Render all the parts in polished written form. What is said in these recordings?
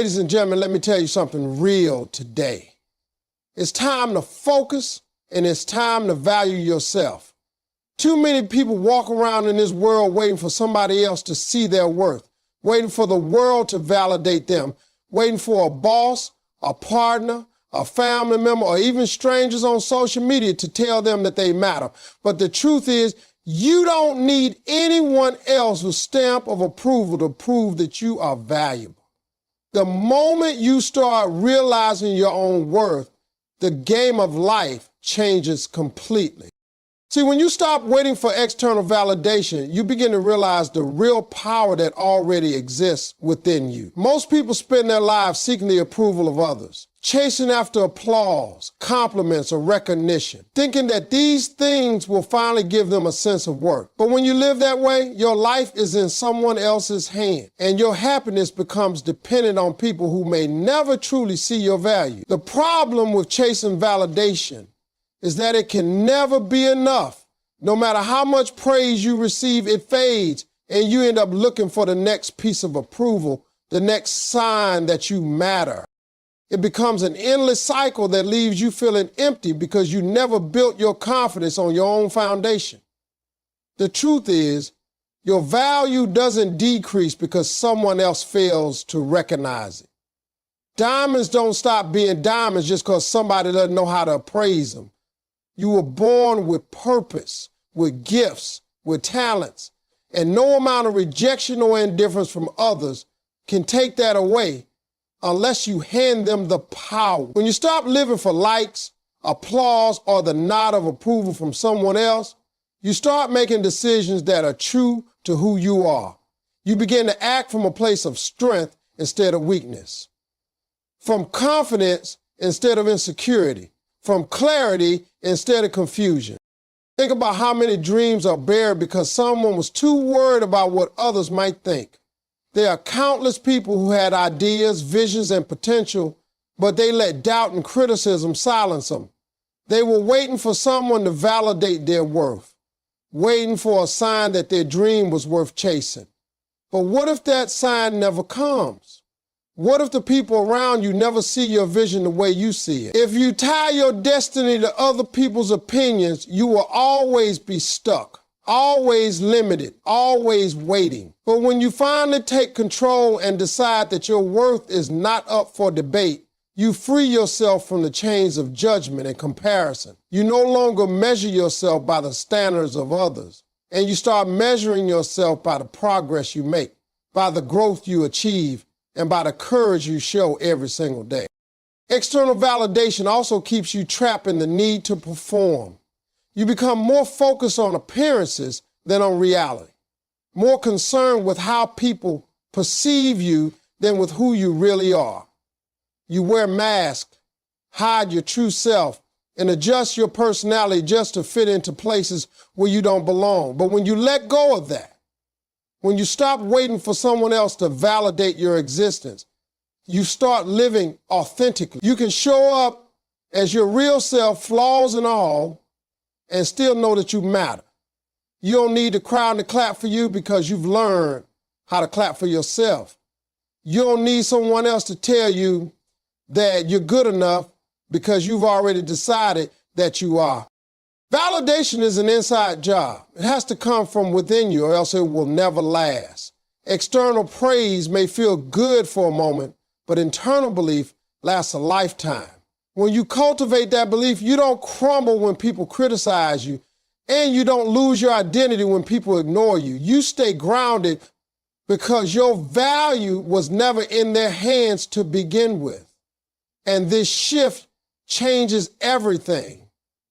Ladies and gentlemen, let me tell you something real today. It's time to focus and it's time to value yourself. Too many people walk around in this world waiting for somebody else to see their worth, waiting for the world to validate them, waiting for a boss, a partner, a family member, or even strangers on social media to tell them that they matter. But the truth is, you don't need anyone else's stamp of approval to prove that you are valuable. The moment you start realizing your own worth, the game of life changes completely. See, when you stop waiting for external validation, you begin to realize the real power that already exists within you. Most people spend their lives seeking the approval of others, chasing after applause, compliments, or recognition, thinking that these things will finally give them a sense of worth. But when you live that way, your life is in someone else's hand, and your happiness becomes dependent on people who may never truly see your value. The problem with chasing validation is that it can never be enough. No matter how much praise you receive, it fades, and you end up looking for the next piece of approval, the next sign that you matter. It becomes an endless cycle that leaves you feeling empty because you never built your confidence on your own foundation. The truth is, your value doesn't decrease because someone else fails to recognize it. Diamonds don't stop being diamonds just because somebody doesn't know how to appraise them. You were born with purpose, with gifts, with talents, and no amount of rejection or indifference from others can take that away unless you hand them the power. When you stop living for likes, applause, or the nod of approval from someone else, you start making decisions that are true to who you are. You begin to act from a place of strength instead of weakness, from confidence instead of insecurity, from clarity instead of confusion. Think about how many dreams are buried because someone was too worried about what others might think. There are countless people who had ideas, visions, and potential, but they let doubt and criticism silence them. They were waiting for someone to validate their worth, waiting for a sign that their dream was worth chasing. But what if that sign never comes? What if the people around you never see your vision the way you see it? If you tie your destiny to other people's opinions, you will always be stuck, always limited, always waiting. But when you finally take control and decide that your worth is not up for debate, you free yourself from the chains of judgment and comparison. You no longer measure yourself by the standards of others, and you start measuring yourself by the progress you make, by the growth you achieve, and by the courage you show every single day. External validation also keeps you trapped in the need to perform. You become more focused on appearances than on reality, more concerned with how people perceive you than with who you really are. You wear masks, hide your true self, and adjust your personality just to fit into places where you don't belong. But when you let go of that, when you stop waiting for someone else to validate your existence, you start living authentically. You can show up as your real self, flaws and all, and still know that you matter. You don't need the crowd to clap for you because you've learned how to clap for yourself. You don't need someone else to tell you that you're good enough because you've already decided that you are. Validation is an inside job. It has to come from within you or else it will never last. External praise may feel good for a moment, but internal belief lasts a lifetime. When you cultivate that belief, you don't crumble when people criticize you, and you don't lose your identity when people ignore you. You stay grounded because your value was never in their hands to begin with. And this shift changes everything.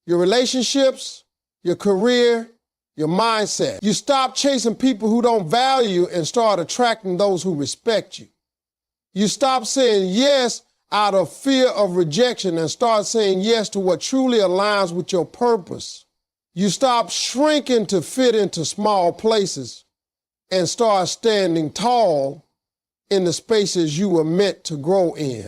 Your relationships, your career, your mindset. You stop chasing people who don't value you and start attracting those who respect you. You stop saying yes out of fear of rejection and start saying yes to what truly aligns with your purpose. You stop shrinking to fit into small places and start standing tall in the spaces you were meant to grow in.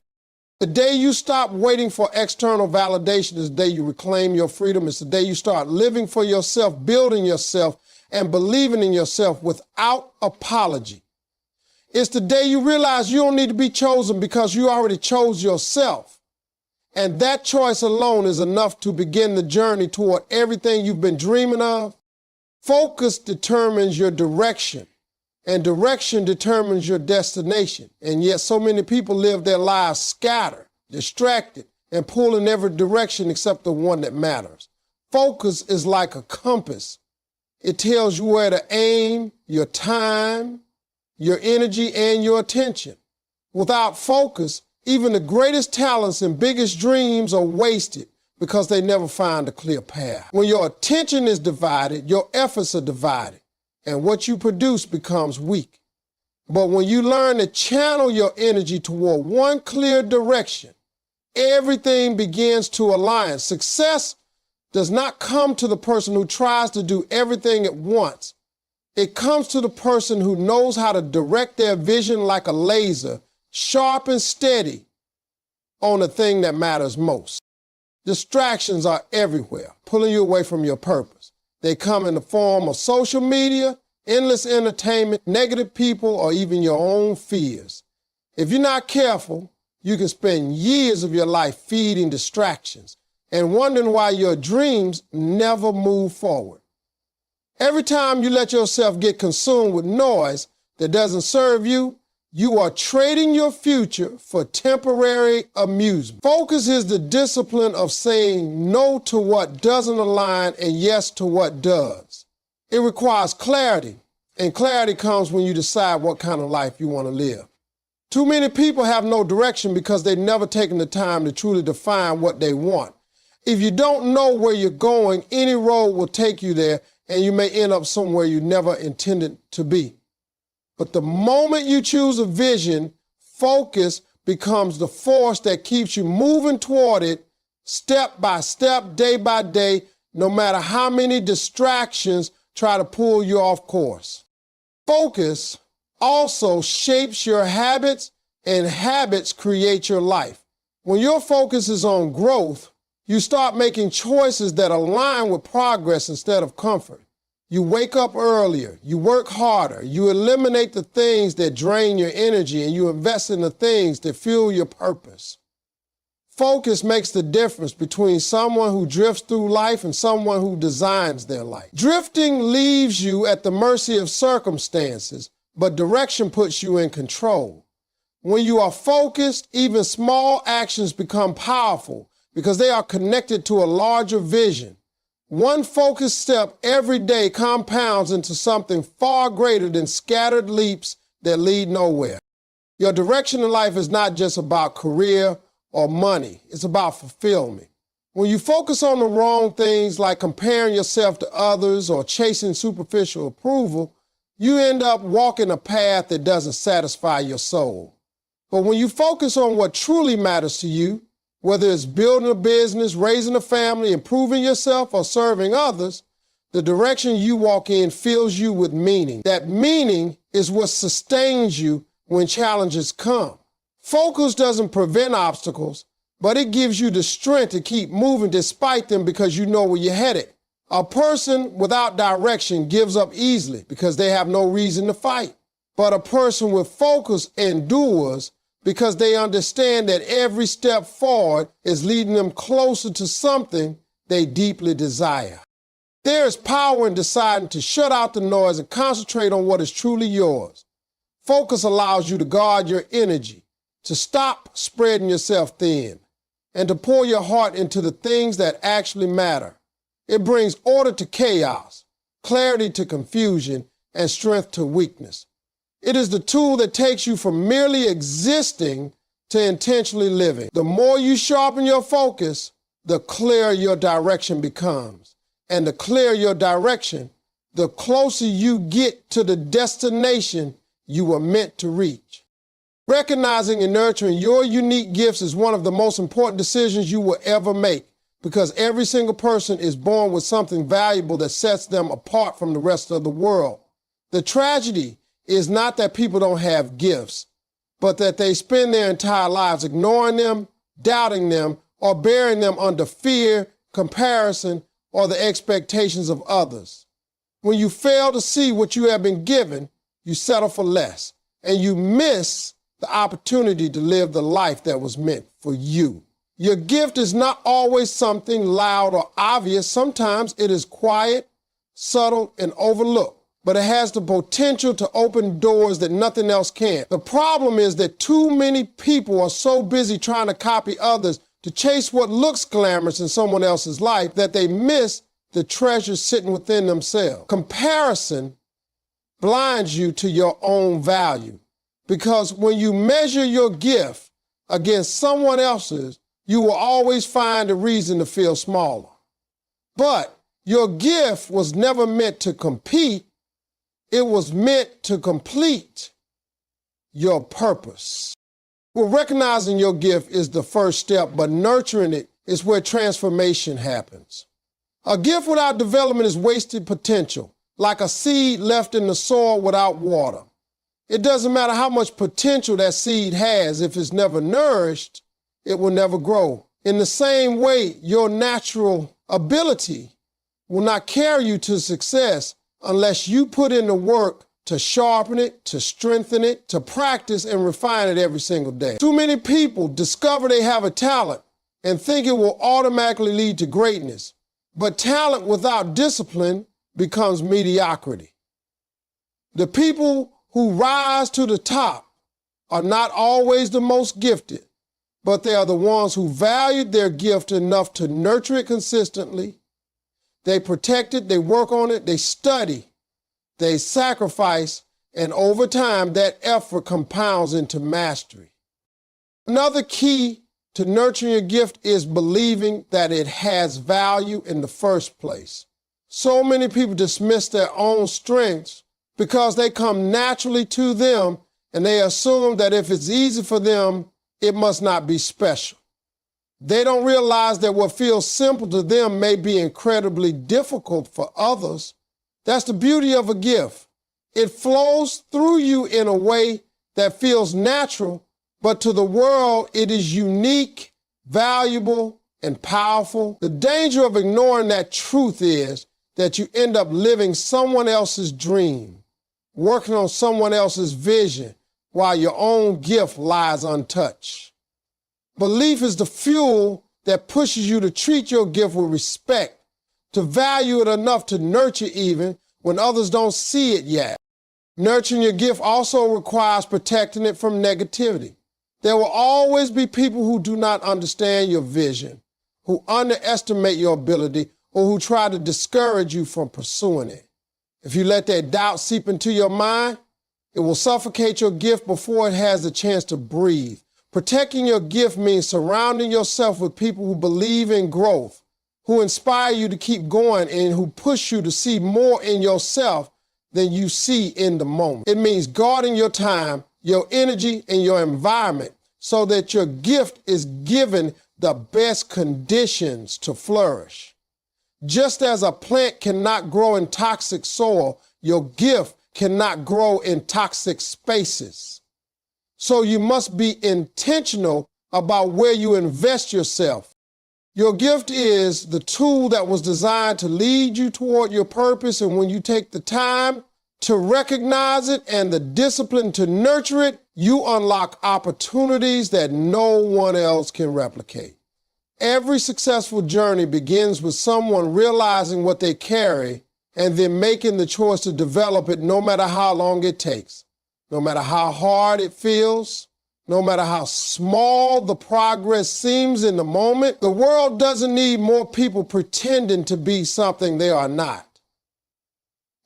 The day you stop waiting for external validation is the day you reclaim your freedom. It's the day you start living for yourself, building yourself, and believing in yourself without apology. It's the day you realize you don't need to be chosen because you already chose yourself. And that choice alone is enough to begin the journey toward everything you've been dreaming of. Focus determines your direction, and direction determines your destination. And yet so many people live their lives scattered, distracted, and pull in every direction except the one that matters. Focus is like a compass. It tells you where to aim your time, your energy, and your attention. Without focus, even the greatest talents and biggest dreams are wasted because they never find a clear path. When your attention is divided, your efforts are divided, and what you produce becomes weak. But when you learn to channel your energy toward one clear direction, everything begins to align. Success does not come to the person who tries to do everything at once. It comes to the person who knows how to direct their vision like a laser, sharp and steady on the thing that matters most. Distractions are everywhere, pulling you away from your purpose. They come in the form of social media, endless entertainment, negative people, or even your own fears. If you're not careful, you can spend years of your life feeding distractions and wondering why your dreams never move forward. Every time you let yourself get consumed with noise that doesn't serve you, you are trading your future for temporary amusement. Focus is the discipline of saying no to what doesn't align and yes to what does. It requires clarity, and clarity comes when you decide what kind of life you want to live. Too many people have no direction because they've never taken the time to truly define what they want. If you don't know where you're going, any road will take you there, and you may end up somewhere you never intended to be. But the moment you choose a vision, focus becomes the force that keeps you moving toward it step by step, day by day, no matter how many distractions try to pull you off course. Focus also shapes your habits, and habits create your life. When your focus is on growth, you start making choices that align with progress instead of comfort. You wake up earlier, you work harder, you eliminate the things that drain your energy, and you invest in the things that fuel your purpose. Focus makes the difference between someone who drifts through life and someone who designs their life. Drifting leaves you at the mercy of circumstances, but direction puts you in control. When you are focused, even small actions become powerful because they are connected to a larger vision. One focused step every day compounds into something far greater than scattered leaps that lead nowhere. Your direction in life is not just about career or money. It's about fulfillment. When you focus on the wrong things like comparing yourself to others or chasing superficial approval, you end up walking a path that doesn't satisfy your soul. But when you focus on what truly matters to you, whether it's building a business, raising a family, improving yourself, or serving others, the direction you walk in fills you with meaning. That meaning is what sustains you when challenges come. Focus doesn't prevent obstacles, but it gives you the strength to keep moving despite them because you know where you're headed. A person without direction gives up easily because they have no reason to fight. But a person with focus endures because they understand that every step forward is leading them closer to something they deeply desire. There is power in deciding to shut out the noise and concentrate on what is truly yours. Focus allows you to guard your energy, to stop spreading yourself thin, and to pour your heart into the things that actually matter. It brings order to chaos, clarity to confusion, and strength to weakness. It is the tool that takes you from merely existing to intentionally living. The more you sharpen your focus, the clearer your direction becomes. And the clearer your direction, the closer you get to the destination you were meant to reach. Recognizing and nurturing your unique gifts is one of the most important decisions you will ever make because every single person is born with something valuable that sets them apart from the rest of the world. The tragedy is not that people don't have gifts, but that they spend their entire lives ignoring them, doubting them, or burying them under fear, comparison, or the expectations of others. When you fail to see what you have been given, you settle for less. and you miss the opportunity to live the life that was meant for you. Your gift is not always something loud or obvious. Sometimes it is quiet, subtle, and overlooked, but it has the potential to open doors that nothing else can. The problem is that too many people are so busy trying to copy others to chase what looks glamorous in someone else's life that they miss the treasure sitting within themselves. Comparison blinds you to your own value, because when you measure your gift against someone else's, you will always find a reason to feel smaller. But your gift was never meant to compete. It was meant to complete your purpose. Well, recognizing your gift is the first step, but nurturing it is where transformation happens. A gift without development is wasted potential, like a seed left in the soil without water. It doesn't matter how much potential that seed has. If it's never nourished, it will never grow. In the same way, your natural ability will not carry you to success unless you put in the work to sharpen it, to strengthen it, to practice and refine it every single day. Too many people discover they have a talent and think it will automatically lead to greatness. But talent without discipline becomes mediocrity. The people who rise to the top are not always the most gifted, but they are the ones who valued their gift enough to nurture it consistently. They protect it, they work on it, they study, they sacrifice, and over time that effort compounds into mastery. Another key to nurturing your gift is believing that it has value in the first place. So many people dismiss their own strengths because they come naturally to them, and they assume that if it's easy for them, it must not be special. They don't realize that what feels simple to them may be incredibly difficult for others. That's the beauty of a gift. It flows through you in a way that feels natural, but to the world, it is unique, valuable, and powerful. The danger of ignoring that truth is that you end up living someone else's dream, working on someone else's vision, while your own gift lies untouched. Belief is the fuel that pushes you to treat your gift with respect, to value it enough to nurture even when others don't see it yet. Nurturing your gift also requires protecting it from negativity. There will always be people who do not understand your vision, who underestimate your ability, or who try to discourage you from pursuing it. If you let that doubt seep into your mind, it will suffocate your gift before it has the chance to breathe. Protecting your gift means surrounding yourself with people who believe in growth, who inspire you to keep going, and who push you to see more in yourself than you see in the moment. It means guarding your time, your energy, and your environment so that your gift is given the best conditions to flourish. Just as a plant cannot grow in toxic soil, your gift cannot grow in toxic spaces. So you must be intentional about where you invest yourself. Your gift is the tool that was designed to lead you toward your purpose, and when you take the time to recognize it and the discipline to nurture it, you unlock opportunities that no one else can replicate. Every successful journey begins with someone realizing what they carry and then making the choice to develop it no matter how long it takes, no matter how hard it feels, no matter how small the progress seems in the moment. The world doesn't need more people pretending to be something they are not.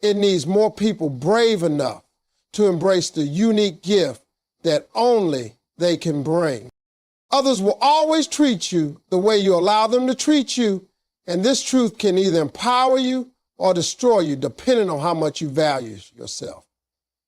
It needs more people brave enough to embrace the unique gift that only they can bring. Others will always treat you the way you allow them to treat you, and this truth can either empower you or destroy you, depending on how much you value yourself.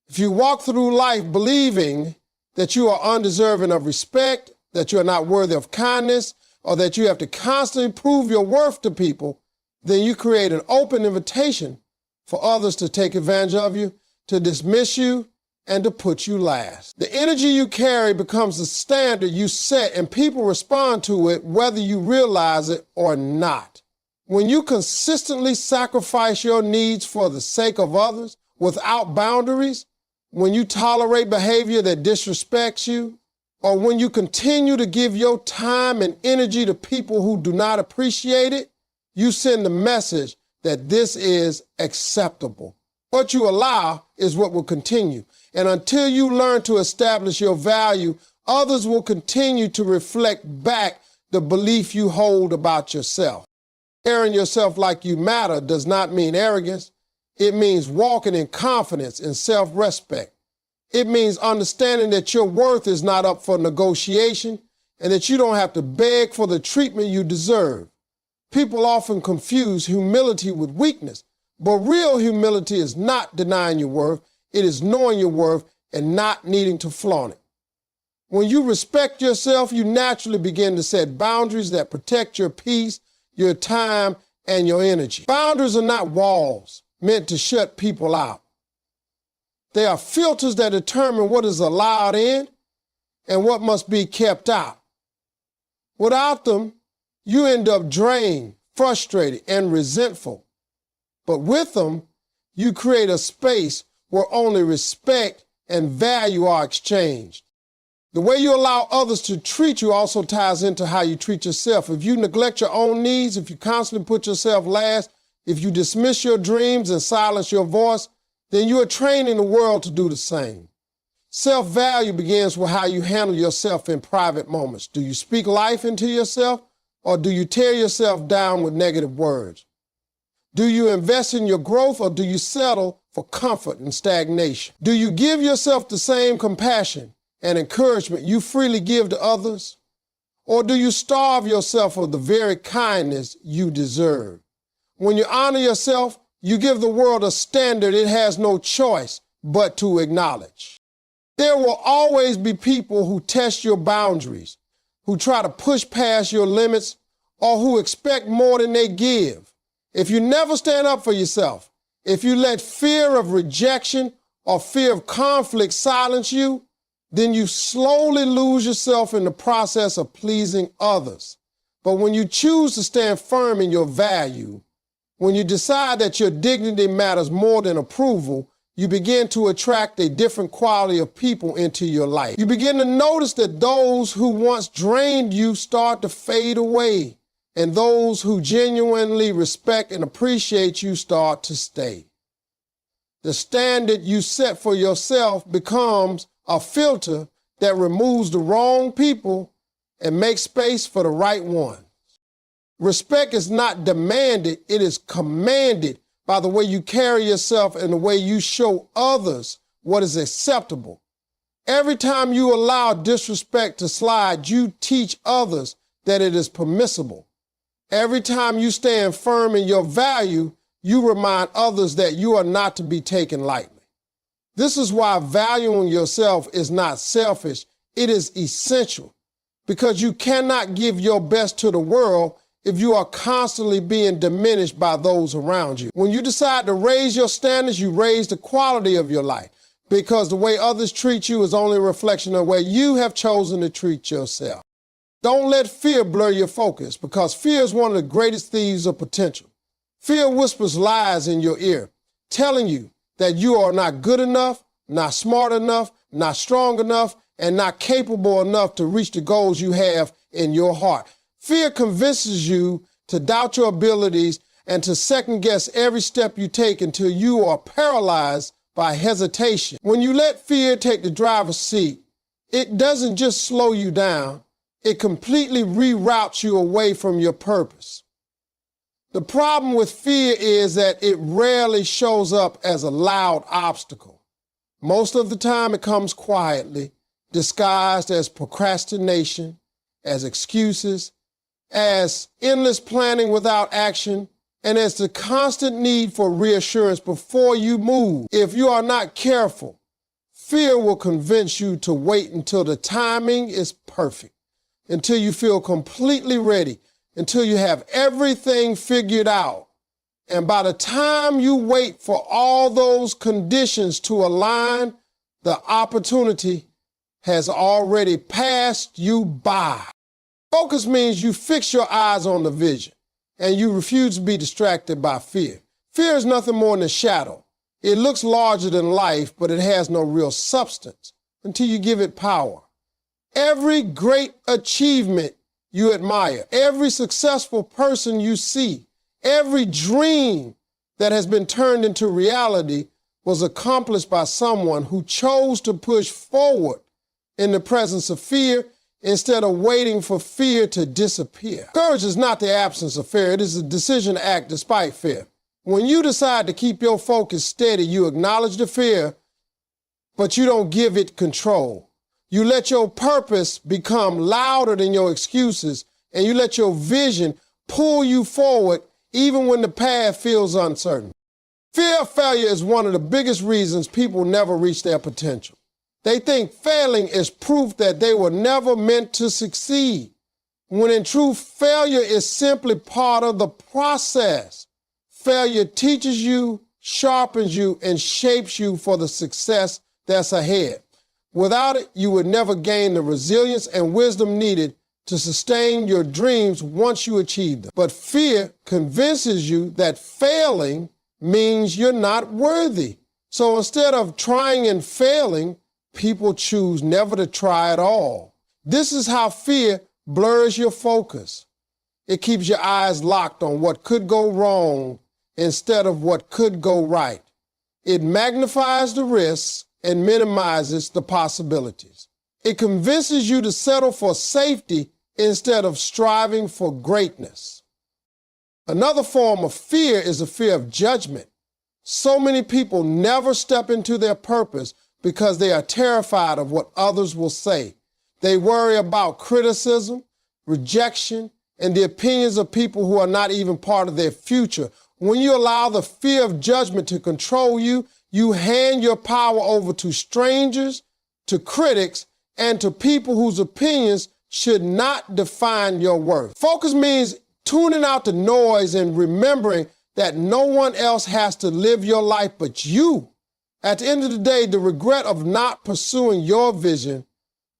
If you walk through life believing that you are undeserving of respect, that you are not worthy of kindness, or that you have to constantly prove your worth to people, then you create an open invitation for others to take advantage of you, to dismiss you, and to put you last. The energy you carry becomes the standard you set, and people respond to it whether you realize it or not. When you consistently sacrifice your needs for the sake of others without boundaries, when you tolerate behavior that disrespects you, or when you continue to give your time and energy to people who do not appreciate it, you send the message that this is acceptable. What you allow is what will continue. And until you learn to establish your value, others will continue to reflect back the belief you hold about yourself. Carrying yourself like you matter does not mean arrogance. It means walking in confidence and self-respect. It means understanding that your worth is not up for negotiation and that you don't have to beg for the treatment you deserve. People often confuse humility with weakness, but real humility is not denying your worth. It is knowing your worth and not needing to flaunt it. When you respect yourself, you naturally begin to set boundaries that protect your peace, your time, and your energy. Boundaries are not walls meant to shut people out. They are filters that determine what is allowed in and what must be kept out. Without them, you end up drained, frustrated, and resentful. But with them, you create a space where only respect and value are exchanged. The way you allow others to treat you also ties into how you treat yourself. If you neglect your own needs, if you constantly put yourself last, if you dismiss your dreams and silence your voice, then you are training the world to do the same. Self-value begins with how you handle yourself in private moments. Do you speak life into yourself, or do you tear yourself down with negative words? Do you invest in your growth, or do you settle for comfort and stagnation? Do you give yourself the same compassion and encouragement you freely give to others? Or do you starve yourself of the very kindness you deserve? When you honor yourself, you give the world a standard it has no choice but to acknowledge. There will always be people who test your boundaries, who try to push past your limits, or who expect more than they give. If you never stand up for yourself, if you let fear of rejection or fear of conflict silence you, then you slowly lose yourself in the process of pleasing others. But when you choose to stand firm in your value, when you decide that your dignity matters more than approval, you begin to attract a different quality of people into your life. You begin to notice that those who once drained you start to fade away, and those who genuinely respect and appreciate you start to stay. The standard you set for yourself becomes a filter that removes the wrong people and makes space for the right one. Respect is not demanded, it is commanded by the way you carry yourself and the way you show others what is acceptable. Every time you allow disrespect to slide, you teach others that it is permissible. Every time you stand firm in your value, you remind others that you are not to be taken lightly. This is why valuing yourself is not selfish, it is essential, because you cannot give your best to the world if you are constantly being diminished by those around you. When you decide to raise your standards, you raise the quality of your life, because the way others treat you is only a reflection of where you have chosen to treat yourself. Don't let fear blur your focus, because fear is one of the greatest thieves of potential. Fear whispers lies in your ear, telling you that you are not good enough, not smart enough, not strong enough, and not capable enough to reach the goals you have in your heart. Fear convinces you to doubt your abilities and to second-guess every step you take until you are paralyzed by hesitation. When you let fear take the driver's seat, it doesn't just slow you down, it completely reroutes you away from your purpose. The problem with fear is that it rarely shows up as a loud obstacle. Most of the time it comes quietly, disguised as procrastination, as excuses, as endless planning without action, and as the constant need for reassurance before you move. If you are not careful, fear will convince you to wait until the timing is perfect, until you feel completely ready, until you have everything figured out. And by the time you wait for all those conditions to align, the opportunity has already passed you by. Focus means you fix your eyes on the vision and you refuse to be distracted by fear. Fear is nothing more than a shadow. It looks larger than life, but it has no real substance until you give it power. Every great achievement you admire, every successful person you see, every dream that has been turned into reality was accomplished by someone who chose to push forward in the presence of fear instead of waiting for fear to disappear. Courage is not the absence of fear. It is a decision to act despite fear. When you decide to keep your focus steady, you acknowledge the fear, but you don't give it control. You let your purpose become louder than your excuses, and you let your vision pull you forward even when the path feels uncertain. Fear of failure is one of the biggest reasons people never reach their potential. They think failing is proof that they were never meant to succeed, when in truth, failure is simply part of the process. Failure teaches you, sharpens you, and shapes you for the success that's ahead. Without it, you would never gain the resilience and wisdom needed to sustain your dreams once you achieve them. But fear convinces you that failing means you're not worthy. So instead of trying and failing, people choose never to try at all. This is how fear blurs your focus. It keeps your eyes locked on what could go wrong instead of what could go right. It magnifies the risks and minimizes the possibilities. It convinces you to settle for safety instead of striving for greatness. Another form of fear is the fear of judgment. So many people never step into their purpose because they are terrified of what others will say. They worry about criticism, rejection, and the opinions of people who are not even part of their future. When you allow the fear of judgment to control you, you hand your power over to strangers, to critics, and to people whose opinions should not define your worth. Focus means tuning out the noise and remembering that no one else has to live your life but you. At the end of the day, the regret of not pursuing your vision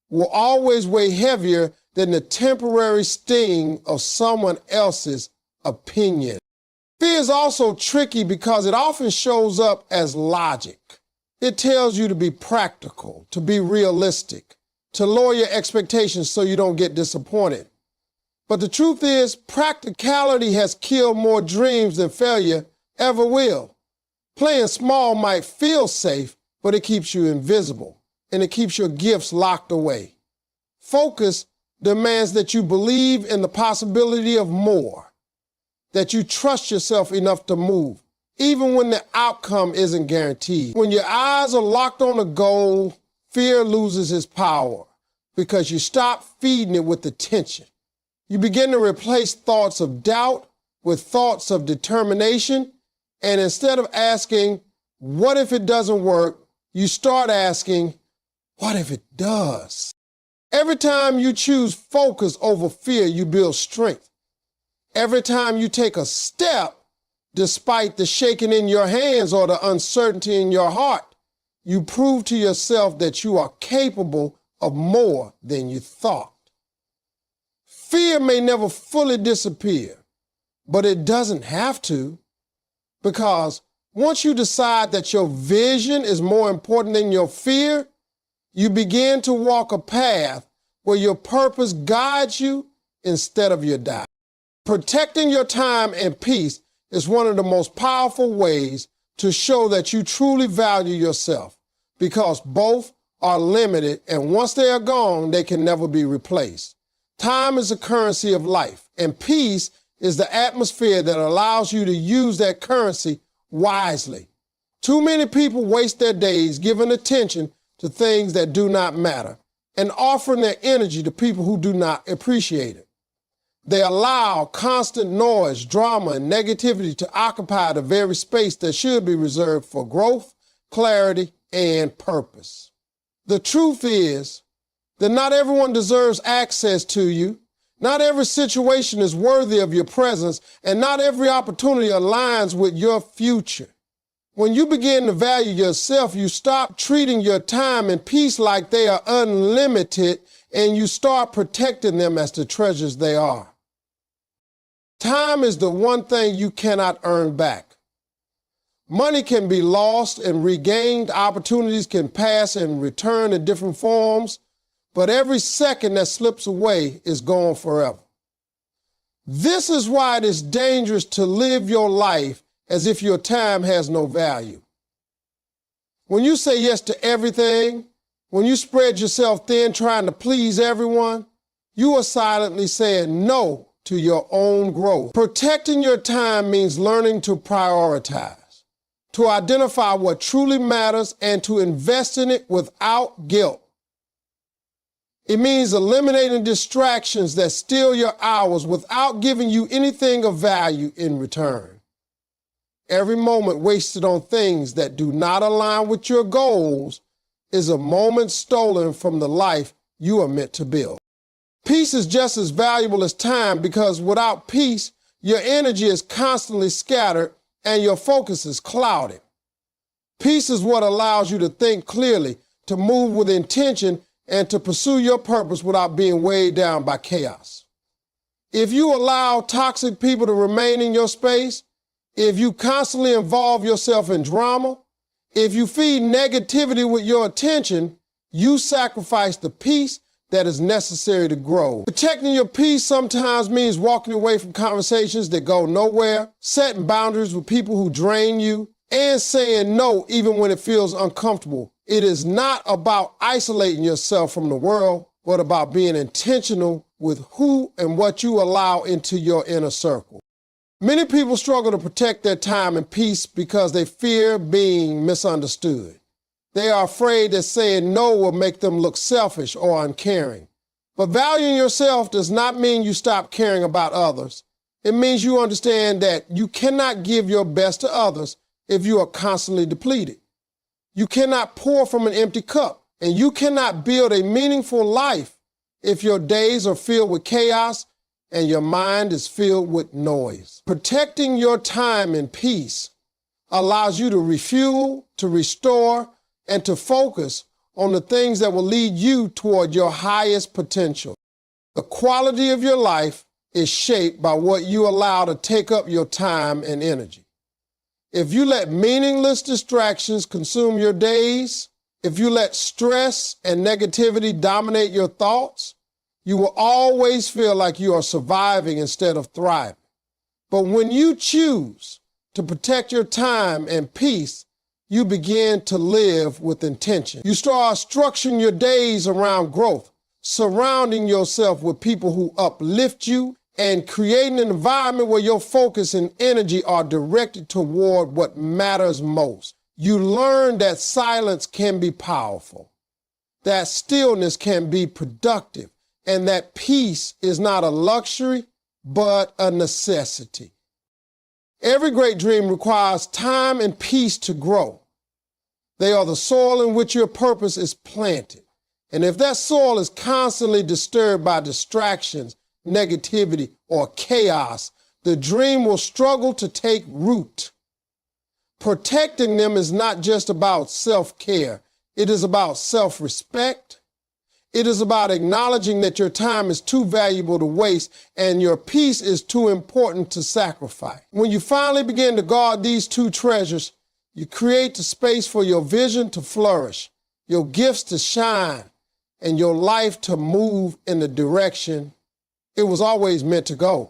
will always weigh heavier than the temporary sting of someone else's opinion. Fear is also tricky because it often shows up as logic. It tells you to be practical, to be realistic, to lower your expectations so you don't get disappointed. But the truth is, practicality has killed more dreams than failure ever will. Playing small might feel safe, but it keeps you invisible, and it keeps your gifts locked away. Focus demands that you believe in the possibility of more, that you trust yourself enough to move, even when the outcome isn't guaranteed. When your eyes are locked on a goal, fear loses its power because you stop feeding it with attention. You begin to replace thoughts of doubt with thoughts of determination, and instead of asking, what if it doesn't work, you start asking, what if it does? Every time you choose focus over fear, you build strength. Every time you take a step, despite the shaking in your hands or the uncertainty in your heart, you prove to yourself that you are capable of more than you thought. Fear may never fully disappear, but it doesn't have to, because once you decide that your vision is more important than your fear, you begin to walk a path where your purpose guides you instead of your doubt. Protecting your time and peace is one of the most powerful ways to show that you truly value yourself, because both are limited, and once they are gone, they can never be replaced. Time is the currency of life, and peace is the atmosphere that allows you to use that currency wisely. Too many people waste their days giving attention to things that do not matter and offering their energy to people who do not appreciate it. They allow constant noise, drama, and negativity to occupy the very space that should be reserved for growth, clarity, and purpose. The truth is that not everyone deserves access to you. Not every situation is worthy of your presence, and not every opportunity aligns with your future. When you begin to value yourself, you stop treating your time and peace like they are unlimited, and you start protecting them as the treasures they are. Time is the one thing you cannot earn back. Money can be lost and regained. Opportunities can pass and return in different forms. But every second that slips away is gone forever. This is why it is dangerous to live your life as if your time has no value. When you say yes to everything, when you spread yourself thin trying to please everyone, you are silently saying no to your own growth. Protecting your time means learning to prioritize, to identify what truly matters, and to invest in it without guilt. It means eliminating distractions that steal your hours without giving you anything of value in return. Every moment wasted on things that do not align with your goals is a moment stolen from the life you are meant to build. Peace is just as valuable as time, because without peace, your energy is constantly scattered and your focus is clouded. Peace is what allows you to think clearly, to move with intention, and to pursue your purpose without being weighed down by chaos. If you allow toxic people to remain in your space, if you constantly involve yourself in drama, if you feed negativity with your attention, you sacrifice the peace that is necessary to grow. Protecting your peace sometimes means walking away from conversations that go nowhere, setting boundaries with people who drain you, and saying no even when it feels uncomfortable. It is not about isolating yourself from the world, but about being intentional with who and what you allow into your inner circle. Many people struggle to protect their time and peace because they fear being misunderstood. They are afraid that saying no will make them look selfish or uncaring. But valuing yourself does not mean you stop caring about others. It means you understand that you cannot give your best to others if you are constantly depleted. You cannot pour from an empty cup, and you cannot build a meaningful life if your days are filled with chaos and your mind is filled with noise. Protecting your time and peace allows you to refuel, to restore, and to focus on the things that will lead you toward your highest potential. The quality of your life is shaped by what you allow to take up your time and energy. If you let meaningless distractions consume your days, if you let stress and negativity dominate your thoughts, you will always feel like you are surviving instead of thriving. But when you choose to protect your time and peace, you begin to live with intention. You start structuring your days around growth, surrounding yourself with people who uplift you, and creating an environment where your focus and energy are directed toward what matters most. You learn that silence can be powerful, that stillness can be productive, and that peace is not a luxury, but a necessity. Every great dream requires time and peace to grow. They are the soil in which your purpose is planted. And if that soil is constantly disturbed by distractions, negativity, or chaos, the dream will struggle to take root. Protecting them is not just about self-care. It is about self-respect. It is about acknowledging that your time is too valuable to waste and your peace is too important to sacrifice. When you finally begin to guard these two treasures, you create the space for your vision to flourish, your gifts to shine, and your life to move in the direction it was always meant to go.